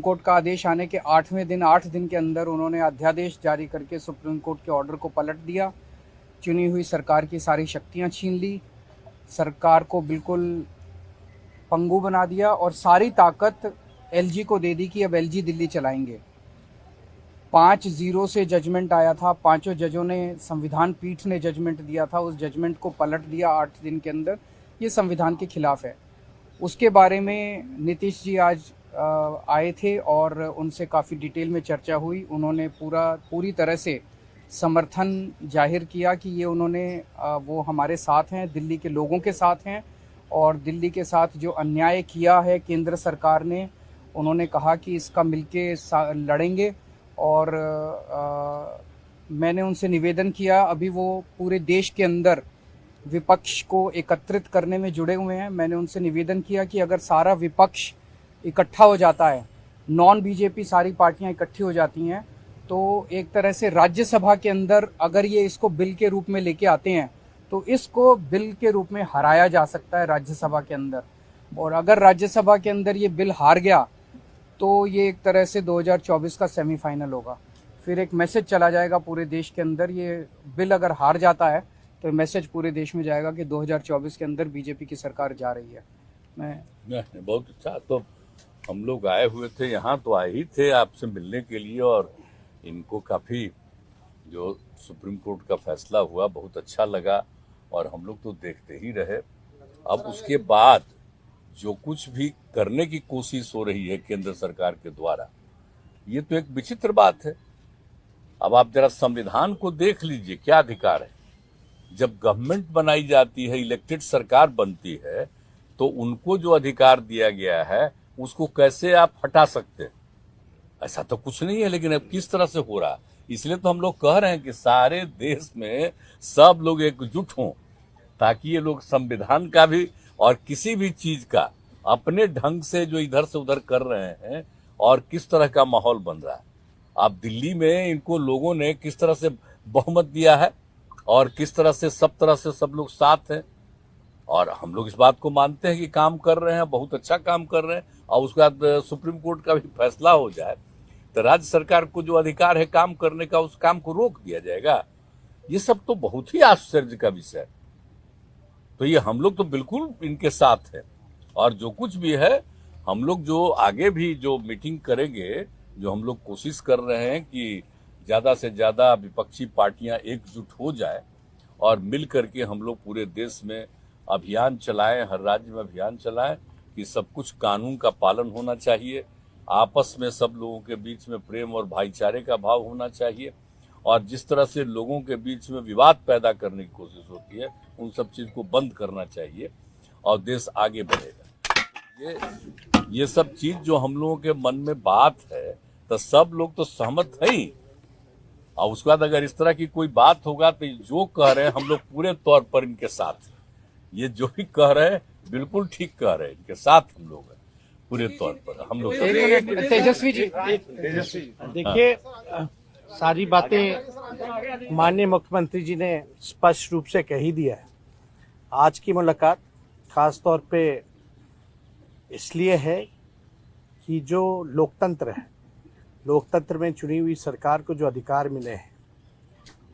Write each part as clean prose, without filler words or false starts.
Court का आदेश आने के 8 दिन के अंदर उन्होंने अध्यादेश जारी करके सुप्रीम कोर्ट के ऑर्डर को पलट दिया। चुनी हुई सरकार की सारी शक्तियां छीन ली, सरकार को बिल्कुल पंगु बना दिया और सारी ताकत एलजी को दे दी कि अब एलजी दिल्ली चलाएंगे। 5-0 से जजमेंट आया था, पांचों जजों ने, संविधान पीठ ने जजमेंट दिया था, उस जजमेंट को पलट दिया 8 दिन के अंदर। ये संविधान के खिलाफ है। उसके बारे में नीतीश जी आज आए थे और उनसे काफ़ी डिटेल में चर्चा हुई। उन्होंने पूरी तरह से समर्थन जाहिर किया कि ये वो हमारे साथ हैं, दिल्ली के लोगों के साथ हैं और दिल्ली के साथ जो अन्याय किया है केंद्र सरकार ने, उन्होंने कहा कि इसका मिलके लड़ेंगे। और मैंने उनसे निवेदन किया, अभी वो पूरे देश के अंदर विपक्ष को एकत्रित करने में जुड़े हुए हैं। मैंने उनसे निवेदन किया कि अगर सारा विपक्ष इकट्ठा हो जाता है, नॉन बीजेपी सारी पार्टियां इकट्ठी हो जाती हैं, तो एक तरह से राज्यसभा के अंदर अगर ये इसको बिल के रूप में लेके आते हैं तो इसको बिल के रूप में हराया जा सकता है राज्यसभा के अंदर। और अगर राज्यसभा के अंदर ये बिल हार गया तो ये एक तरह से 2024 का सेमीफाइनल होगा। फिर एक मैसेज चला जाएगा पूरे देश के अंदर। ये बिल अगर हार जाता है तो मैसेज पूरे देश में जाएगा कि 2024 के अंदर बीजेपी की सरकार जा रही है। मैं बहुत अच्छा, तो हम लोग आए हुए थे यहाँ, तो आए ही थे आपसे मिलने के लिए। और इनको काफ़ी जो सुप्रीम कोर्ट का फैसला हुआ बहुत अच्छा लगा और हम लोग तो देखते ही रहे। अब उसके बाद जो कुछ भी करने की कोशिश हो रही है केंद्र सरकार के द्वारा, ये तो एक विचित्र बात है। अब आप जरा संविधान को देख लीजिए, क्या अधिकार है। जब गवर्नमेंट बनाई जाती है, इलेक्टेड सरकार बनती है, तो उनको जो अधिकार दिया गया है उसको कैसे आप हटा सकते हैं? ऐसा तो कुछ नहीं है। लेकिन अब किस तरह से हो रहा है, इसलिए तो हम लोग कह रहे हैं कि सारे देश में सब लोग एकजुट हों, ताकि ये लोग संविधान का भी और किसी भी चीज का अपने ढंग से जो इधर से उधर कर रहे हैं और किस तरह का माहौल बन रहा है। अब दिल्ली में इनको लोगों ने किस तरह से बहुमत दिया है और किस तरह से सब लोग साथ हैं। और हम लोग इस बात को मानते हैं कि काम कर रहे हैं, बहुत अच्छा काम कर रहे हैं। और उसके बाद सुप्रीम कोर्ट का भी फैसला हो जाए तो राज्य सरकार को जो अधिकार है काम करने का, उस काम को रोक दिया जाएगा। ये सब तो बहुत ही आश्चर्य का विषय है। तो ये हम लोग तो बिल्कुल इनके साथ है। और जो कुछ भी है, हम लोग जो आगे भी जो मीटिंग करेंगे, जो हम लोग कोशिश कर रहे हैं कि ज्यादा से ज्यादा विपक्षी पार्टियां एकजुट हो जाए और मिल करके हम लोग पूरे देश में अभियान चलाएं, हर राज्य में अभियान चलाएं कि सब कुछ कानून का पालन होना चाहिए, आपस में सब लोगों के बीच में प्रेम और भाईचारे का भाव होना चाहिए। और जिस तरह से लोगों के बीच में विवाद पैदा करने की कोशिश होती है, उन सब चीज को बंद करना चाहिए और देश आगे बढ़ेगा। ये सब चीज जो हम लोगों के मन में बात है, तो सब लोग तो सहमत है ही। और उसके बाद अगर इस तरह की कोई बात होगा तो जो कह रहे हैं हम लोग पूरे तौर पर इनके साथ हैं। ये जो भी कह रहे हैं बिल्कुल ठीक कह रहे हैं, इनके साथ हम लोग हैं पूरे तौर पर। हम लोग तेजस्वी जी, देखिए, सारी बातें माननीय मुख्यमंत्री जी ने स्पष्ट रूप से कह ही दिया है। आज की मुलाकात खास तौर पे इसलिए है कि जो लोकतंत्र है, लोकतंत्र में चुनी हुई सरकार को जो अधिकार मिले हैं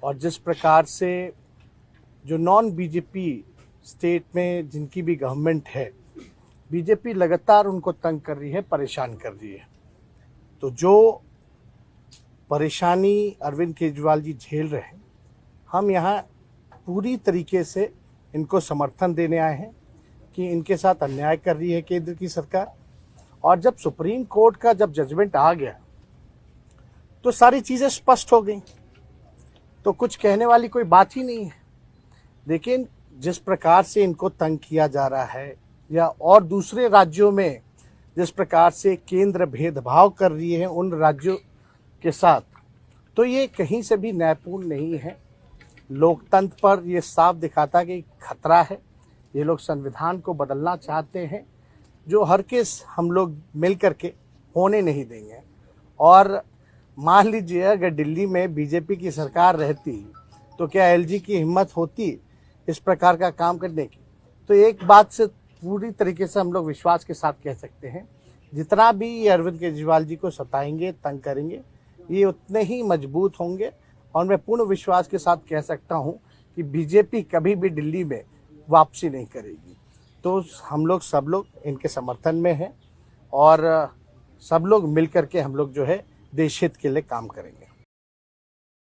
और जिस प्रकार से जो नॉन बीजेपी स्टेट में जिनकी भी गवर्नमेंट है, बीजेपी लगातार उनको तंग कर रही है, परेशान कर रही है। तो जो परेशानी अरविंद केजरीवाल जी झेल रहे हैं, हम यहाँ पूरी तरीके से इनको समर्थन देने आए हैं कि इनके साथ अन्याय कर रही है केंद्र की सरकार। और जब सुप्रीम कोर्ट का जब जजमेंट आ गया तो सारी चीज़ें स्पष्ट हो गई, तो कुछ कहने वाली कोई बात ही नहीं है। लेकिन जिस प्रकार से इनको तंग किया जा रहा है, या और दूसरे राज्यों में जिस प्रकार से केंद्र भेदभाव कर रही है उन राज्यों के साथ, तो ये कहीं से भी न्यायपूर्ण नहीं है। लोकतंत्र पर ये साफ दिखाता कि खतरा है। ये लोग संविधान को बदलना चाहते हैं, जो हर केस हम लोग मिल करके होने नहीं देंगे। और मान लीजिए अगर दिल्ली में बीजेपी की सरकार रहती तो क्या एलजी की हिम्मत होती इस प्रकार का काम करने की? तो एक बात से पूरी तरीके से हम लोग विश्वास के साथ कह सकते हैं जितना भी ये अरविंद केजरीवाल जी को सताएंगे, तंग करेंगे, ये उतने ही मजबूत होंगे। और मैं पूर्ण विश्वास के साथ कह सकता हूँ कि बीजेपी कभी भी दिल्ली में वापसी नहीं करेगी। तो हम लोग सब लोग इनके समर्थन में हैं और सब लोग मिल करके हम लोग जो है देश हित के लिए काम करेंगे।